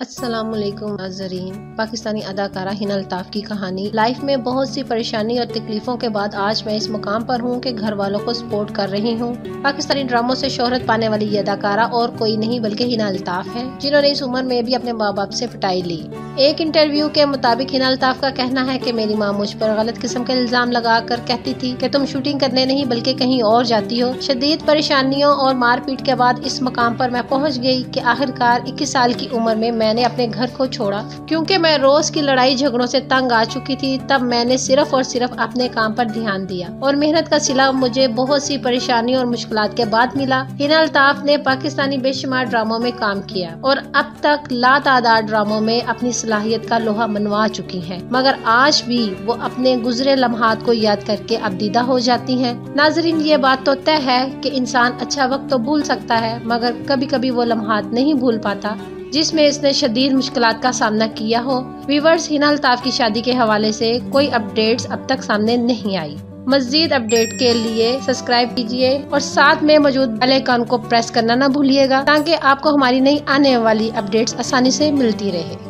अस्सलामुअलैकुम नाज़रीन। पाकिस्तानी अदाकारा हिना अल्ताफ़ की कहानी। लाइफ में बहुत सी परेशानी और तकलीफों के बाद आज मैं इस मुकाम पर हूँ कि घर वालों को सपोर्ट कर रही हूँ। पाकिस्तानी ड्रामों से शोहरत पाने वाली ये अदाकारा और कोई नहीं बल्कि हिना अल्ताफ़ है, जिन्होंने इस उम्र में भी अपने माँ बाप से पिटाई ली। एक इंटरव्यू के मुताबिक हिना अल्ताफ़ का कहना है कि मेरी माँ मुझ पर गलत किस्म के इल्जाम लगा कर कहती थी कि तुम शूटिंग करने नहीं बल्कि कहीं और जाती हो। शदीद परेशानियों और मारपीट के बाद इस मुकाम पर मैं पहुँच गई कि आखिरकार 21 साल की उम्र में मैंने अपने घर को छोड़ा, क्योंकि मैं रोज की लड़ाई झगड़ों से तंग आ चुकी थी। तब मैंने सिर्फ और सिर्फ अपने काम पर ध्यान दिया और मेहनत का सिला मुझे बहुत सी परेशानी और मुश्किलात के बाद मिला। हिना अल्ताफ़ ने पाकिस्तानी बेशुमार ड्रामों में काम किया और अब तक लातादाद ड्रामों में अपनी सलाहियत का लोहा मनवा चुकी हैं, मगर आज भी वो अपने गुजरे लम्हात को याद करके अबदीदा हो जाती हैं। नाजरीन, ये बात तो तय है कि इंसान अच्छा वक्त तो भूल सकता है, मगर कभी कभी वो लम्हात नहीं भूल पाता जिसमें इसने शदीद मुश्किलात का सामना किया हो। व्यूअर्स, हिना अल्ताफ़ की शादी के हवाले से कोई अपडेट्स अब तक सामने नहीं आई। मज़ीद अपडेट के लिए सब्सक्राइब कीजिए और साथ में मौजूद बेल आइकन को प्रेस करना न भूलिएगा, ताकि आपको हमारी नई आने वाली अपडेट्स आसानी से मिलती रहे।